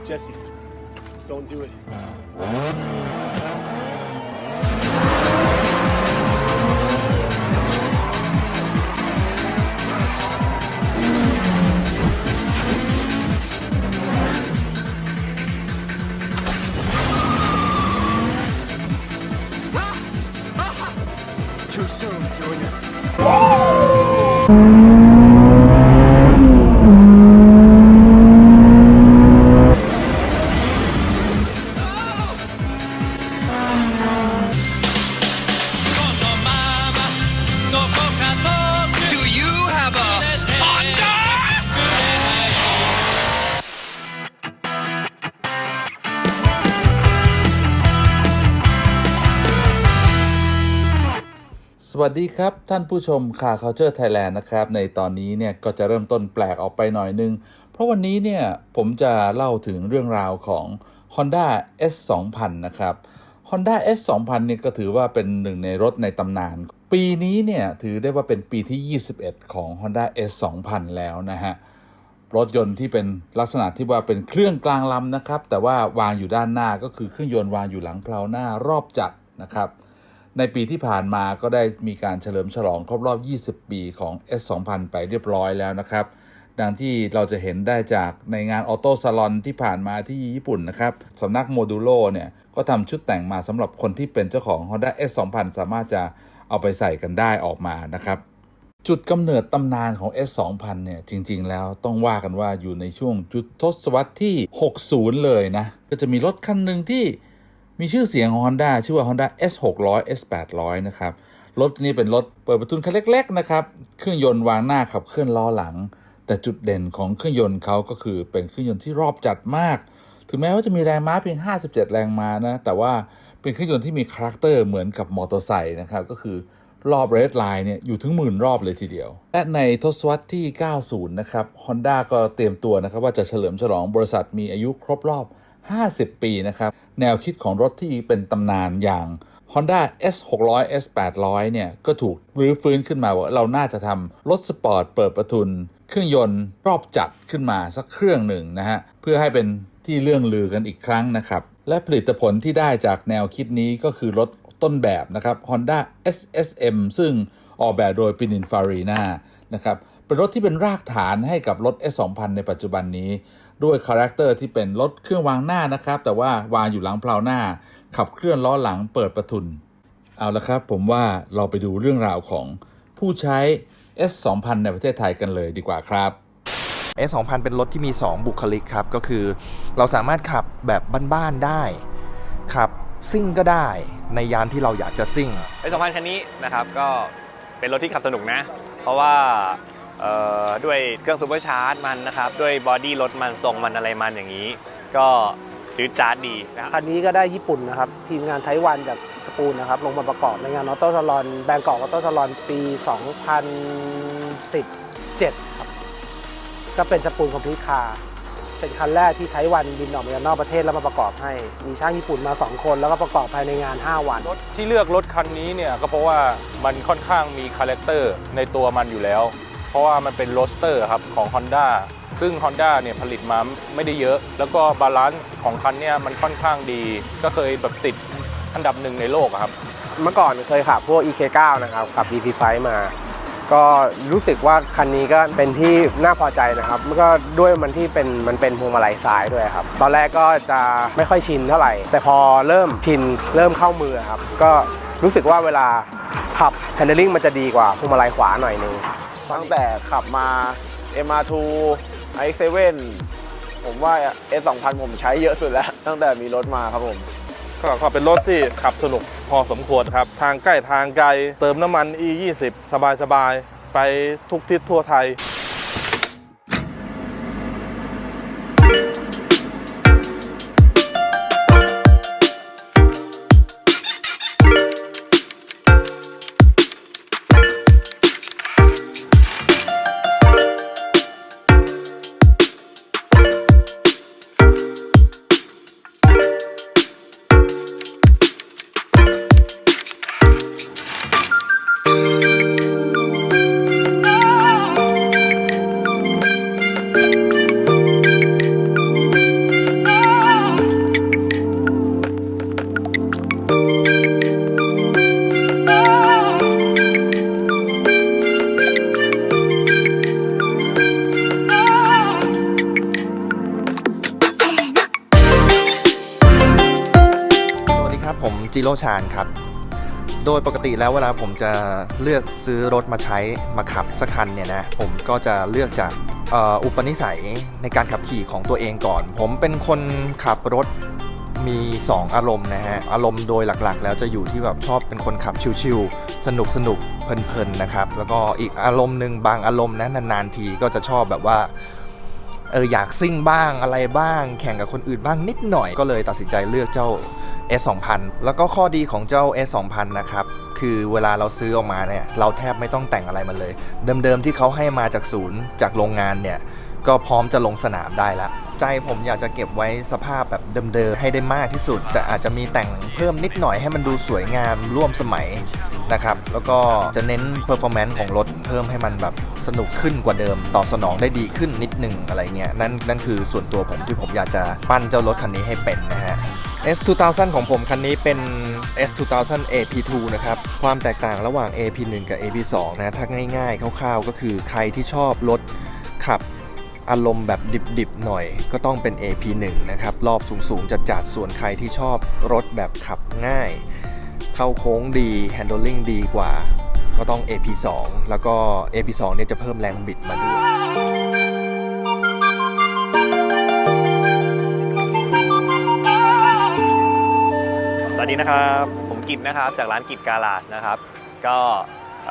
Jesse, don't do it. Too soon, Junior. Do you have a Honda?สวัสดีครับท่านผู้ชม Car Culture Thailand นะครับในตอนนี้เนี่ยก็จะเริ่มต้นแปลกออกไปหน่อยนึงเพราะวันนี้เนี่ยผมจะเล่าถึงเรื่องราวของ Honda S2000 นะครับ Honda S2000 เนี่ยก็ถือว่าเป็นหนึ่งในรถในตำนานปีนี้เนี่ยถือได้ว่าเป็นปีที่ 21 ของ Honda S2000 แล้วนะฮะรถยนต์ที่เป็นลักษณะที่ว่าเป็นเครื่องกลางลำนะครับแต่ว่าวางอยู่ด้านหน้าก็คือเครื่องยนต์วางอยู่หลังเพลาหน้ารอบจัดนะครับในปีที่ผ่านมาก็ได้มีการเฉลิมฉลองครบรอบ 20 ปีของ S2000 ไปเรียบร้อยแล้วนะครับดังที่เราจะเห็นได้จากในงานออโต้ซาลอนที่ผ่านมาที่ญี่ปุ่นนะครับสำนักโมดูโลเนี่ยก็ทำชุดแต่งมาสำหรับคนที่เป็นเจ้าของ Honda S2000 สามารถจะเอาไปใส่กันได้ออกมานะครับจุดกำเนิดตำนานของ S2000 เนี่ยจริงๆแล้วต้องว่ากันว่าอยู่ในช่วงจุดทศวรรษที่ 60 เลยนะก็จะมีรถคันหนึ่งที่มีชื่อเสียงของ Honda ชื่อว่า Honda S600 S800 นะครับรถนี้เป็นรถเปิดประทุนคันเล็กๆนะครับเครื่องยนต์วางหน้าขับเคลื่อนล้อหลังแต่จุดเด่นของเครื่องยนต์เขาก็คือเป็นเครื่องยนต์ที่รอบจัดมากถึงแม้ว่าจะมีแรงม้าเพียง57แรงม้านะแต่ว่าเป็นเครื่องยนต์ที่มีคาแรคเตอร์เหมือนกับมอเตอร์ไซค์นะครับก็คือรอบเรดไลน์เนี่ยอยู่ถึง10,000 รอบเลยทีเดียวและในทศวรรษที่ 90 นะครับ Honda ก็เตรียมตัวนะครับว่าจะเฉลิมฉลองบริษัทมีอายุครบรอบ 50 ปีนะครับแนวคิดของรถที่เป็นตำนานอย่าง Honda S600 S800 เนี่ยก็ถูกรื้อฟื้นขึ้นมาว่าเราน่าจะทำรถสปอร์ตเปิดประทุนเครื่องยนต์รอบจัดขึ้นมาสักเครื่องหนึ่งนะฮะเพื่อให้เป็นที่เรื่องลือกันอีกครั้งนะครับและผลิตผลที่ได้จากแนวคิดนี้ก็คือรถต้นแบบนะครับ Honda SSM ซึ่งออกแบบโดย Pininfarina นะครับเป็นรถที่เป็นรากฐานให้กับรถ S2000 ในปัจจุบันนี้ด้วยคาแรคเตอร์ที่เป็นรถเครื่องวางหน้านะครับแต่ว่าวางอยู่หลังเพลาหน้าขับเคลื่อนล้อหลังเปิดประทุนเอาละครับผมว่าเราไปดูเรื่องราวของผู้ใช้ S2000 ในประเทศไทยกันเลยดีกว่าครับ S2000 เป็นรถที่มี2บุคลิกครับก็คือเราสามารถขับแบบบ้านๆได้ขับซิ่งก็ได้ในยามที่เราอยากจะซิ่งS2000 คันนี้นะครับก็เป็นรถที่ขับสนุกนะเพราะว่าด้วยเครื่องซูเปอร์ชาร์จมันนะครับด้วยบอดี้รถมันทรงมันอะไรมันอย่างนี้ก็จืดจ๊าดดีนะครับ คันนี้ก็ได้ญี่ปุ่นนะครับทีมงานไต้หวันจากสปูลนะครับลงมาประกอบในงานออโต้ซาลอนแบงกอกออโต้ซาลอนปี 2017 ครับก็เป็นสปูลคอมพิวคาร์เป็นคันแรกที่ไต้หวันบินออกมาจากนอกประเทศแล้วมาประกอบให้มีช่างญี่ปุ่นมา2คนแล้วก็ประกอบภายในงาน5วันรถที่เลือกรถคันนี้เนี่ยก็เพราะว่ามันค่อนข้างมีคาแรคเตอร์ในตัวมันอยู่แล้วเพราะว่ามันเป็นโรสเตอร์ครับของ Honda ซึ่ง Honda เนี่ยผลิตมาไม่ได้เยอะแล้วก็บาลานซ์ของคันเนี่ยมันค่อนข้างดีก็เคยแบบติดอันดับ1ในโลกครับเมื่อก่อนเคยขับพวก EK9 นะครับขับ DC5 มาก็รู้สึกว่าคันนี้ก็เป็นที่น่าพอใจนะครับมันก็ด้วยมันเป็นพวงมาลัยซ้ายด้วยครับตอนแรกก็จะไม่ค่อยชินเท่าไหร่แต่พอเริ่มชินเริ่มเข้ามือครับก็รู้สึกว่าเวลาขับ handling มันจะดีกว่าพวงมาลัยขวาหน่อยนึงตั้งแต่ขับมา MR2 iX7 ผมว่า S2000 ผมใช้เยอะสุดแล้วตั้งแต่มีรถมาครับผมก็เป็นรถที่ขับสนุกพอสมควรครับทางใกล้ทางไกลเติมน้ำมัน E20 สบายๆไปทุกทิศทั่วไทย โร่ชานครับโดยปกติแล้วเวลาผมจะเลือกซื้อรถมาใช้มาขับสักคันเนี่ยนะผมก็จะเลือกจากอุปนิสัยในการขับขี่ของตัวเองก่อนผมเป็นคนขับรถมี 2 อารมณ์นะฮะอารมณ์โดยหลักๆแล้วจะอยู่ที่แบบชอบเป็นคนขับชิลๆสนุกเพลินๆนะครับแล้วก็อีกอารมณ์หนึ่งบางอารมณ์นะนานๆทีก็จะชอบแบบว่าอยากซิ่งบ้างอะไรบ้างแข่งกับคนอื่นบ้างนิดหน่อยก็เลยตัดสินใจเลือกเจ้า S2000 แล้วก็ข้อดีของเจ้า S2000 นะครับคือเวลาเราซื้อออกมาเนี่ยเราแทบไม่ต้องแต่งอะไรมันเลยเดิมๆที่เขาให้มาจากศูนย์จากโรงงานเนี่ยก็พร้อมจะลงสนามได้แล้วใจผมอยากจะเก็บไว้สภาพแบบเดิมๆให้ได้มากที่สุดแต่อาจจะมีแต่งเพิ่มนิดหน่อยให้มันดูสวยงามร่วมสมัยนะครับแล้วก็จะเน้น performance ของรถเพิ่มให้มันแบบสนุกขึ้นกว่าเดิมตอบสนองได้ดีขึ้นนิดนึงอะไรเงี้ยนั่นคือส่วนตัวผมที่ผมอยากจะปั้นเจ้ารถคันนี้ให้เป็นนะฮะ S2000 ของผมคันนี้เป็น S2000 AP2 นะครับความแตกต่างระหว่าง AP1 กับ AP2 นะถ้าง่ายๆคร่าวๆก็คือใครที่ชอบรถขับอารมณ์แบบดิบๆหน่อยก็ต้องเป็น AP1 นะครับรอบสูงๆจัดๆส่วนใครที่ชอบรถแบบขับง่ายเข้าโค้งดี handling ดีกว่าก็ต้อง AP2 แล้วก็ AP2 เนี่ยจะเพิ่มแรงบิดมาด้วยสวัสดีนะครับผมกิจนะครับจากร้านกิจการาจนะครับก็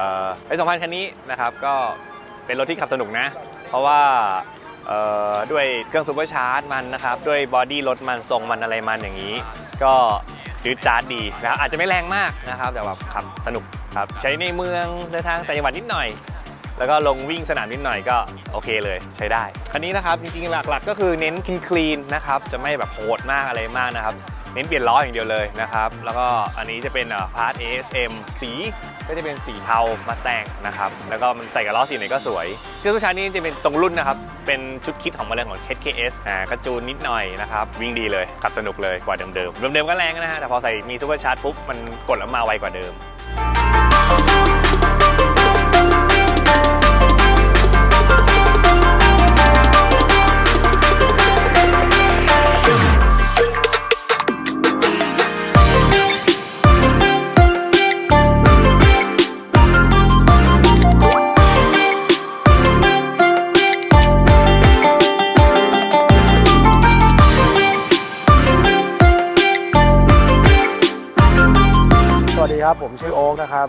2000คันนี้นะครับก็เป็นรถที่ขับสนุกนะเพราะว่าด้วยเครื่องซูเปอร์ชาร์จมันนะครับด้วยบอดี้รถมันทรงมันอะไรมันอย่างนี้ก็จืดจ๊าดดีนะครับอาจจะไม่แรงมากนะครับแต่แบบขับสนุกครับใช้ในเมืองเดินทางต่างจังหวัดนิดหน่อยแล้วก็ลงวิ่งสนามนิดหน่อยก็โอเคเลยใช้ได้คันนี้นะครับจริงๆหลักๆก็คือเน้นคลีนนะครับจะไม่แบบโหดมากอะไรมากนะครับเน้นเปลี่ยนล้ออย่างเดียวเลยนะครับแล้วก็อันนี้จะเป็นพาร์ท ASM สีก็จะเป็นสีเทามาแต่งนะครับแล้วก็มันใส่กับล้อสีไหนก็สวยเครื่องทุกชั้นนี้จะเป็นตรงรุ่นนะครับเป็นชุดคิดของมาเลยของ HKS ก็จูนนิดหน่อยนะครับวิ่งดีเลยขับสนุกเลยกว่าเดิมก็แรงนะฮะแต่พอใส่มีซูเปอร์ชาร์จปุ๊บมันกดแล้วมาไวกว่าเดิมสวัสดีครับผมชื่อโอ๊คนะครับ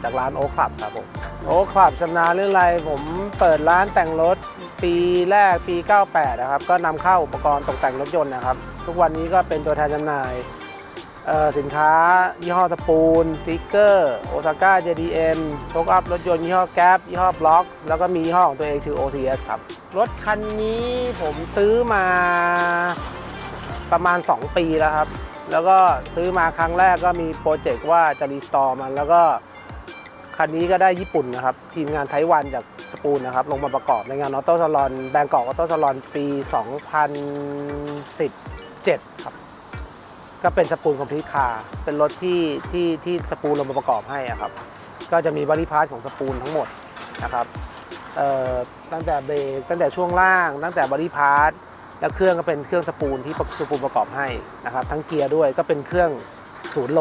จากร้านโอ๊คคลับครับผมโอ๊คคลับชำนาญเรื่องอะไรผมเปิดร้านแต่งรถปีแรกปี 98 นะครับก็นำเข้าอุปกรณ์ตกแต่งรถยนต์นะครับทุกวันนี้ก็เป็นตัวแทนจำหน่ายสินค้ายี่ห้อสปูนซิกเกอร์โอซาก้า JDM โชคอัพรถยนต์ยี่ห้อแก๊ปยี่ห้อบล็อกแล้วก็มียี่ห้อของตัวเองชื่อ OCS ครับรถคันนี้ผมซื้อมาประมาณ2 ปีแล้วครับแล้วก็ซื้อมาครั้งแรกก็มีโปรเจกต์ว่าจะรีสตอร์มันแล้วก็คันนี้ก็ได้ญี่ปุ่นนะครับทีมงานไต้หวันจากสปูนนะครับลงมาประกอบในงานออโต้ซาลอนแบงกอกออโต้ซาลอนปี 2017 ครับก็เป็นสปูนคอมพลีทคาร์เป็นรถที่สปูนลงมาประกอบให้ครับก็จะมีบอดี้พาร์ทของสปูนทั้งหมดนะครับตั้งแต่เบรกตั้งแต่ช่วงล่างตั้งแต่บอดี้พาร์ทแล้วเครื่องก็เป็นเครื่องสปูนที่สปูนประกอบให้นะครับทั้งเกียร์ด้วยก็เป็นเครื่อง0 โล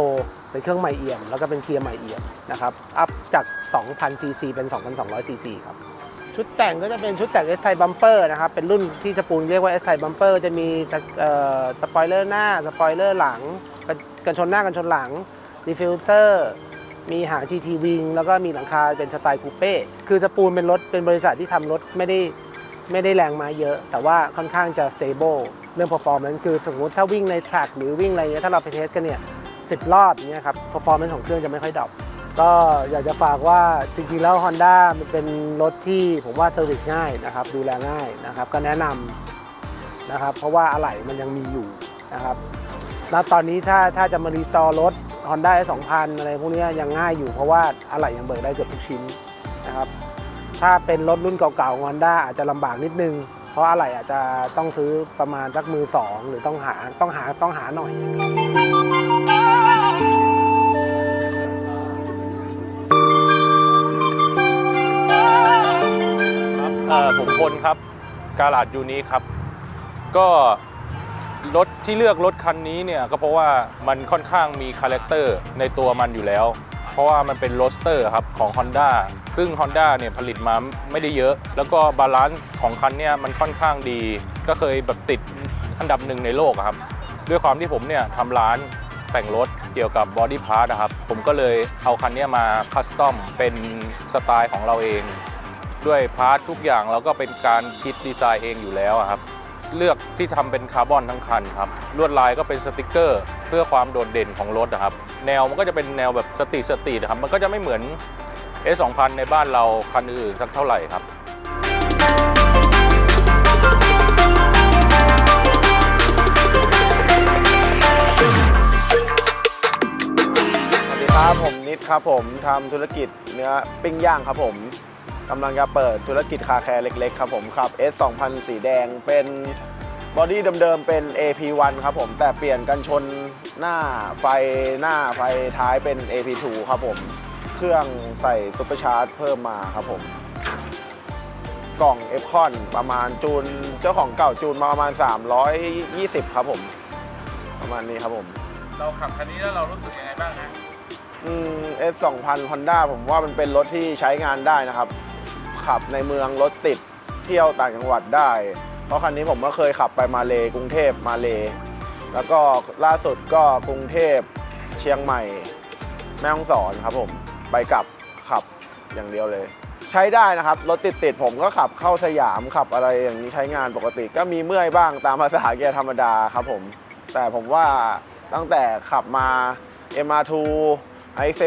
เป็นเครื่องใหม่เอี่ยมแล้วก็เป็นเกียร์ใหม่เอี่ยมนะครับอัพจาก 2,000 ซีซีเป็น 2,200 ซีซีครับชุดแต่งก็จะเป็นชุดแต่ง S-Type Bumper นะครับเป็นรุ่นที่สปูนเรียกว่า S-Type Bumper จะมีสปอยเลอร์หน้าสปอยเลอร์หลังกันชนหน้ากันชนหลังดิฟฟิวเซอร์มีหาง GT Wing แล้วก็มีหลังคาเป็นสไตล์คูเป้คือสปูนเป็นรถเป็นบริษัทที่ทำรถไม่ได้แรงม้าเยอะแต่ว่าค่อนข้างจะ stable เรื่อง performance คือสมมติถ้าวิ่งใน track หรือวิ่งอะไรเงี้ยถ้าเราไปเทสกันเนี่ย10 รอบอย่างเงี้ยครับ performance ของเครื่องจะไม่ค่อยดรอปก็อยากจะฝากว่าจริงๆแล้ว Honda มันเป็นรถที่ผมว่า service ง่ายนะครับดูแลง่ายนะครับก็แนะนำนะครับเพราะว่าอะไหล่มันยังมีอยู่นะครับแล้วตอนนี้ถ้าจะมา restore รถ Honda S2000 อะไรพวกนี้ยังง่ายอยู่เพราะว่าอะไหล่ยังเบิกได้เกือบทุกชิ้นนะครับถ้าเป็นรถรุ่นเก่าๆของ Honda อาจจะลำบากนิดนึงเพราะอะไหล่อาจจะต้องซื้อประมาณสักมือสองหรือต้องหาหน่อยผมพลครับการาจยูนี้ครับก็ รถที่เลือกรถคันนี้เนี่ยก็เพราะว่ามันค่อนข้างมีคาแรคเตอร์ในตัวมันอยู่แล้วเพราะว่ามันเป็นโรสเตอร์ครับของ Honda ซึ่ง Honda เนี่ยผลิตมาไม่ได้เยอะแล้วก็บาลานซ์ของคันเนี่ยมันค่อนข้างดีก็เคยแบบติดอันดับหนึ่งในโลกครับด้วยความที่ผมเนี่ยทำร้านแต่งรถเกี่ยวกับบอดี้พาร์ทครับผมก็เลยเอาคันนี้มาคัสตอมเป็นสไตล์ของเราเองด้วยพาร์ททุกอย่างเราก็เป็นการคิดดีไซน์เองอยู่แล้วครับเลือกที่ทำเป็นคาร์บอนทั้งคันครับลวดลายก็เป็นสติกเกอร์เพื่อความโดดเด่นของรถนะครับแนวมันก็จะเป็นแนวแบบสตรีทนะครับมันก็จะไม่เหมือน S2000 ในบ้านเราคันอื่นสักเท่าไหร่ครับครับผมนิดครับผมทำธุรกิจเนื้อปิ้งย่างครับผมกำลังจะเปิดธุรกิจคาแคร์เล็กๆครับผมขับ S2000 สีแดงเป็นบอดี้เดิมๆเป็น AP1 ครับผมแต่เปลี่ยนกันชนหน้าไฟท้ายเป็น AP2 ครับผมเครื่องใส่ซุปเปอร์ชาร์จเพิ่มมาครับผมกล่อง F-Con ประมาณจูนเจ้าของเก่าจูนมาประมาณ320ครับผมประมาณนี้ครับผมเราขับคันนี้แล้วเรารู้สึกยังไงบ้างฮะS2000 Honda ผมว่ามันเป็นรถที่ใช้งานได้นะครับขับในเมืองรถติดเที่ยวต่างจังหวัดได้เพราะคันนี้ผมก็เคยขับไปมาเลกรุงเทพมาเลแล้วก็ล่าสุดก็กรุงเทพเชียงใหม่แม่ฮ่องสอนครับผมไปกลับขับอย่างเดียวเลยใช้ได้นะครับรถติดผมก็ขับเข้าสยามขับอะไรอย่างนี้ใช้งานปกติก็มีเมื่อยบ้างตามภาษาเกียร์ธรรมดาครับผมแต่ผมว่าตั้งแต่ขับมา MR2 i7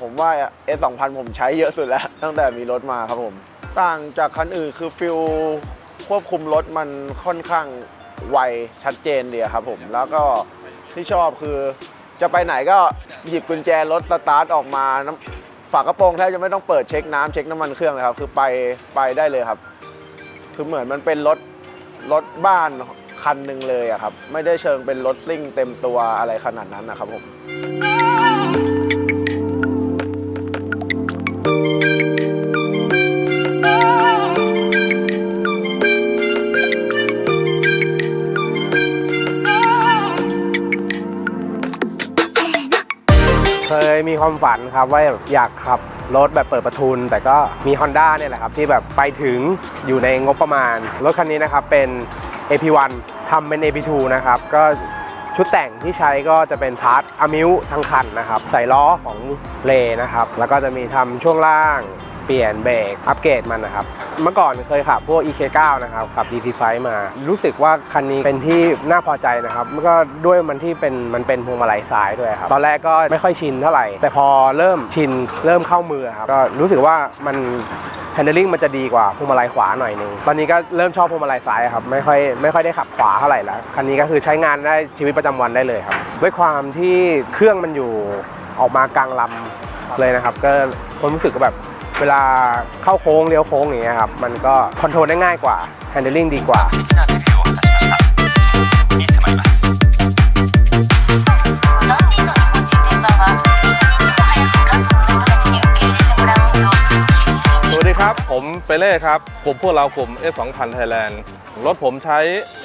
ผมว่า S2000 ผมใช้เยอะสุดแล้วตั้งแต่มีรถมาครับผมต่างจากคันอื่นคือฟิลควบคุมรถมันค่อนข้างไวชัดเจนดีครับผมแล้วก็ที่ชอบคือจะไปไหนก็หยิบกุญแจรถสตาร์ทออกมาฝากระโปรงแทบจะไม่ต้องเปิดเช็คน้ำเช็คน้ำมันเครื่องเลยครับคือไปได้เลยครับคือเหมือนมันเป็นรถบ้านคันหนึ่งเลยอะครับไม่ได้เชิงเป็นรถซิ่งเต็มตัวอะไรขนาดนั้นนะครับผมเคยมีความฝันครับว่าอยากขับรถแบบเปิดประทุนแต่ก็มี Honda เนี่ยแหละครับที่แบบไปถึงอยู่ในงบประมาณรถคันนี้นะครับเป็น AP1 ทำเป็น AP2 นะครับก็ชุดแต่งที่ใช้ก็จะเป็นพาร์ทอะมิวทั้งคันนะครับใส่ล้อของเลนะครับแล้วก็จะมีทำช่วงล่างเปลี่ยนเบรกอัปเกรดมันนะครับเมื่อก่อนเคยขับพวก EK9 นะครับขับ DC5 มารู้สึกว่าคันนี้เป็นที่น่าพอใจนะครับมันก็ด้วยมันเป็นพวงมาลัยซ้ายด้วยครับตอนแรกก็ไม่ค่อยชินเท่าไหร่แต่พอเริ่มชินเริ่มเข้ามือครับก็รู้สึกว่ามันhandling มันจะดีกว่าพวงมาลัยขวาหน่อยนึงตอนนี้ก็เริ่มชอบพวงมาลัยซ้ายครับไม่ค่อยได้ขับขวาเท่าไหร่แล้วคันนี้ก็คือใช้งานได้ชีวิตประจำวันได้เลยครับด้วยความที่เครื่องมันอยู่ออกมากลางลำเลยนะครับก็ผมรู้สึกแบบเวลาเข้าโค้งเลี้ยวโค้งอย่างเงี้ยครับมันก็คอนโทรลได้ง่ายกว่า handling ดีกว่าสวัสดีครับผมเปเล่ครับพวกเรากลุ่ม S2000 Thailand รถผมใช้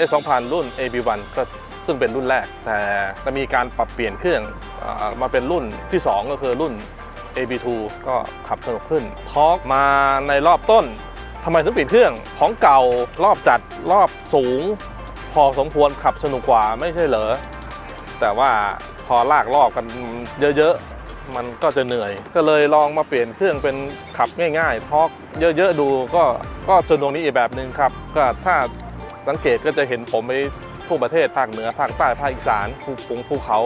S2000 รุ่น AP1 ก็ซึ่งเป็นรุ่นแรกแต่จะมีการปรับเปลี่ยนเครื่องมาเป็นรุ่นที่2ก็คือรุ่นAP2 ก็ขับสนุกขึ้นทอร์กมาในรอบต้นทำไมถึงเปลี่ยนเครื่องของเก่ารอบจัดรอบสูงพอสมควรขับสนุกกว่าไม่ใช่เหรอแต่ว่าพอลากรอบกันเยอะๆมันก็จะเหนื่อยก็เลยลองมาเปลี่ยนเครื่องเป็นขับง่ายๆทอร์กเยอะๆดูก็สนุกนี้อีกแบบนึงครับก็ถ้าสังเกตก็จะเห็นผมไปทั่วประเทศภาคเหนือภาคใต้ภาคอีสานภูเขา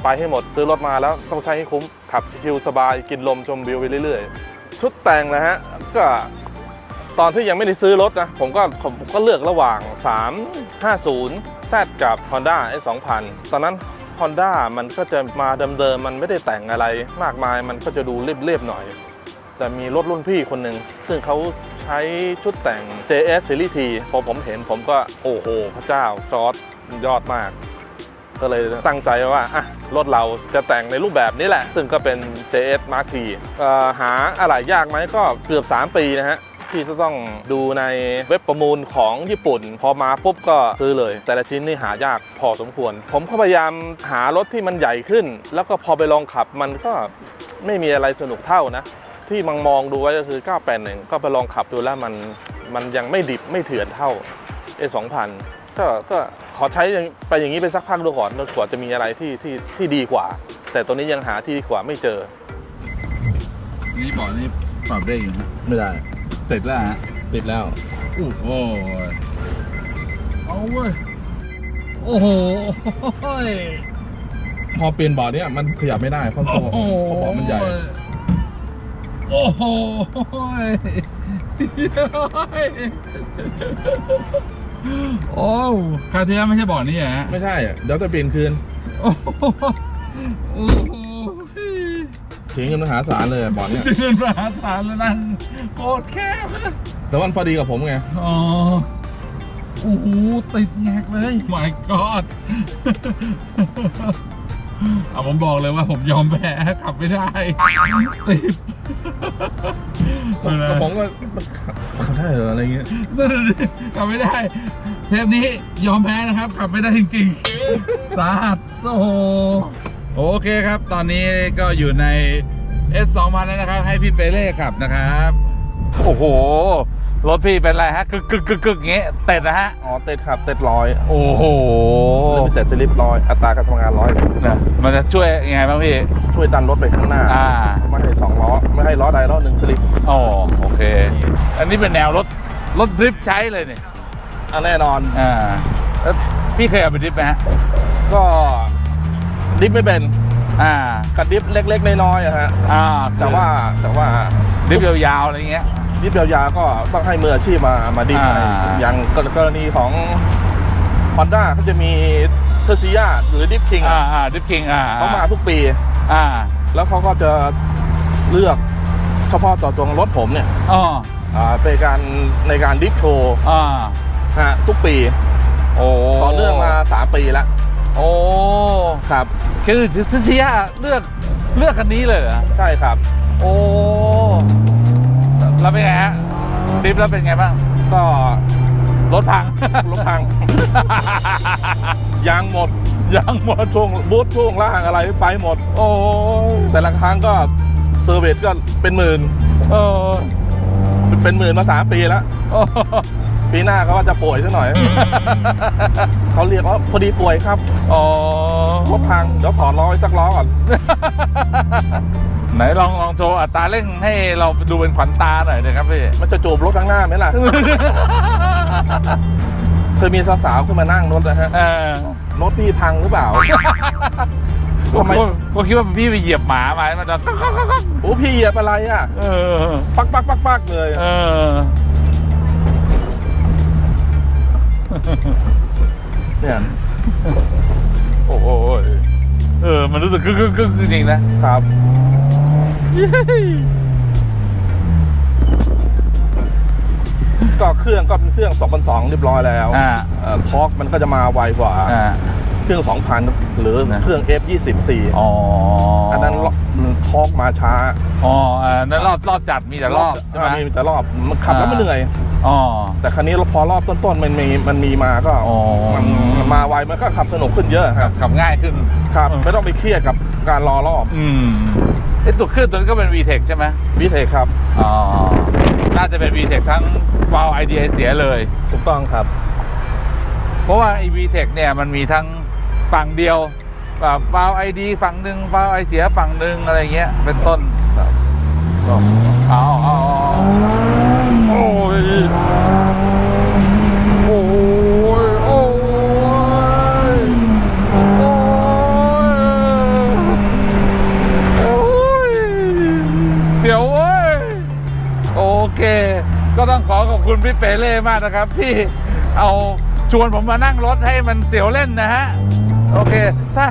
ไปให้หมดซื้อรถมาแล้วต้องใช้ให้คุ้มขับชิลสบายกินลมชมวิวไปเรื่อยๆชุดแต่งนะฮะก็ตอนที่ยังไม่ได้ซื้อรถนะผมก็เลือกระหว่าง350 Z กับ Honda S2000 ตอนนั้น Honda มันก็จะมาเดิมๆมันไม่ได้แต่งอะไรมากมายมันก็จะดูเรียบๆหน่อยแต่มีรถรุ่นพี่คนหนึ่งซึ่งเขาใช้ชุดแต่ง JS Series T พอผมเห็นผมก็โอ้โหพระเจ้าจอร์จยอดมากก็เลยตั้งใจว่ารถเราจะแต่งในรูปแบบนี้แหละซึ่งก็เป็น JS Mark T หาอะไรยากไหมก็เกือบ3 ปีนะฮะ พี่จะต้องดูในเว็บประมูลของญี่ปุ่น พอมาปุ๊บก็ซื้อเลย แต่ละชิ้นนี่หายากพอสมควร ผมก็พยายามหารถที่มันใหญ่ขึ้น แล้วก็พอไปลองขับมันก็ไม่มีอะไรสนุกเท่านะ ที่มองดูไว้ก็คือ981ก็ไปลองขับดูแล้วมันยังไม่ดิบไม่เถื่อนเท่า A2000 ก็ขอใช้ไปอย่างนี้ไปสักพักดูก่อนจนกว่าจะมีอะไรที่ดีกว่า แต่ตัวนี้ยังหาที่ดีกว่าไม่เจอ นี่บอกนี่ปรับได้อยู่ฮะไม่ได้ติดแล้วฮะติดแล้วโอ้โหเอาเว้ยโอ้โหพอเปลี่ยนบอร์ดเนี่ยมันขยับไม่ได้เพราะตัวเขาบอกมันใหญ่ โอ้โหโอ้คราวที่แล้วไม่ใช่บ่อนี่ฮะ ไม่ใช่เดี๋ยวจะเปลี่ยนคืน โอ้โห เสียเงินมหาศาลเลยบอร์ดเนี่ย เงินมหาศาลแล้วนั่นโคตรแคบ แต่ว่ามันพอดีกับผมไง อ๋อโอ้โหติดแงกเลย my god เอาผมบอกเลยว่าผมยอมแพ้ขับไม่ได้ติด แต่ผมก็ขับได้เหรออะไรเงี้ย ขับไม่ได้เทปนี้ยอมแพ้นะครับขับไม่ได้จริงๆ สาหัสโอ้โหโอเคครับตอนนี้ก็อยู่ใน S2000 แล้วนะครับให้พี่เปเล่ขับนะครับโอ้โหรถพี่เป็นไรฮะกึกเงี้ยเต็ดนะฮะอ๋อเต็ดครับเต็ดร้อย โอ้โห ไม่เต็ดสลิปร้อยอัตราการทำงานร้อย นะมันจะช่วยยังไงบ้างพี่ ช่วยดันรถไปข้างหน้าไม่ให้2ล้อไม่ให้ล้อใดล้อหนึ่งสลิป อ๋อโอเคอันนี้เป็นแนวรถดริฟท์ใช้เลยเนี่ย แน่นอน แล้วพี่เคยเอาไปดริฟท์ไหมฮะ ก็ดิฟไม่เป็น กั กับดิฟเล็กๆน้อยๆอะฮะแต่ว่า ดริฟท์ยาวๆอะไรเงี้ย ดิฟยาวๆก็ต้องให้มืออาชีพมาดิฟอย่างกรณีของ Honda เขาจะมีเทอร์ซิยาหรือดิฟคิง ดริฟท์คิงเขามาทุกปีแล้วเขาก็จะเลือกเฉพาะต่อตรงรถผมเนี่ยในการดิฟโชว์ทุกปีต่อเนื่องมา3 ปีแล้วโอ้ครับคือซิซิยาเลือกคันนี้เลยเหรอใช่ครับโอ้แล้วเป็นไงฮะดิฟแล้วเป็นไงบ้างก็รถพัง ยางหมดช่วงบูทช่วงล่างอะไรไปหมดโอ้แต่ละครั้งก็เซอร์วิสก็เป็นหมื่นเป็นหมื่นมา3 ปีแล้วปีหน้าเขาว่าจะป่วยสักหน่อย เขาเรียกว่าพอดีป่วยครับรถพังเดี๋ยวถอดล้อสักล้อก่อน ไหนลองโชว์อัตราเร่งให้เราดูเป็นขวัญตาหน่อยนะครับพี่มันจะจูบรถข้างหน้าไหมล่ะ เคยมีสาวๆขึ้นมานั่งรถนะฮะรถพี่พังหรือเปล่าทำไมก็คิดว่าพี่ไปเหยียบหมาไหมมันจะโอ้พี่เหยียบอะไรอ่ะปักเลยเนี่ยโอ้โหมันรู้สึกกึกจริงๆนะครับก็เครื่องก็เป็นเครื่อง 2,200 เรียบร้อยแล้วทอร์กมันก็จะมาไวกว่าเครื่อง 2,000 หรือเครื่อง F24 อันนั้นทอร์กมาช้านั้นรอบจัดมีแต่รอบใช่ไหมมีแต่รอบมันขับแล้วมันเหนื่อยแต่คันนี้พอรอบต้นๆมันมีมาก็มันมาไวมันก็ขับสนุกขึ้นเยอะครับขับง่ายขึ้นครับไม่ต้องไปเครียดกับการรอรอบตัวเครื่องตัวนี้ก็เป็น VTEC ใช่ไหม VTEC ครับน่าจะเป็น VTEC ทั้งวาล์ว IDI เสียเลยถูกต้องครับเพราะว่าไอ้ VTEC เนี่ยมันมีทั้งฝั่งเดียววาล์ว ID ฝั่งหนึ่งวาล์ว I เสียฝั่งหนึ่งอะไรเงี้ยเป็นต้นโอ้ยเสียวเว้ยโอเคก็ต้องขอบคุณพี่เปเล่มากนะครับที่เอาชวนผมมานั่งรถให้มันเสียวเล่นนะฮะโอเคถ้า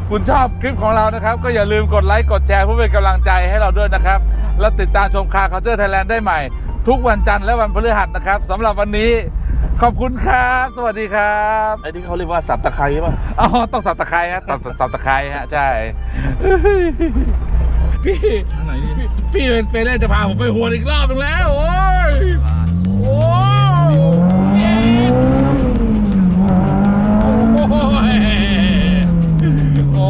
คุณชอบคลิปของเรานะครับก็อย่าลืมกดไลค์กดแชร์เพื่อเป็นกำลังใจให้เราด้วยนะครับแล้วติดตามชมCar Culture Thailandได้ใหม่ทุกวันจันทร์และวันพฤหัสนะครับสำหรับวันนี้ขอบคุณครับสวัสดีครับไอ้ที่เขาเรียกว่าสับตะไคร้ป่ะต้องสับตะไคร้ครับสับตะไคร้ฮะใช่ พี่พี่เป็นเล่นจะพาผมไปหวนอีกรอบนึงแล้ว โอ้ยโอ้ยโอ้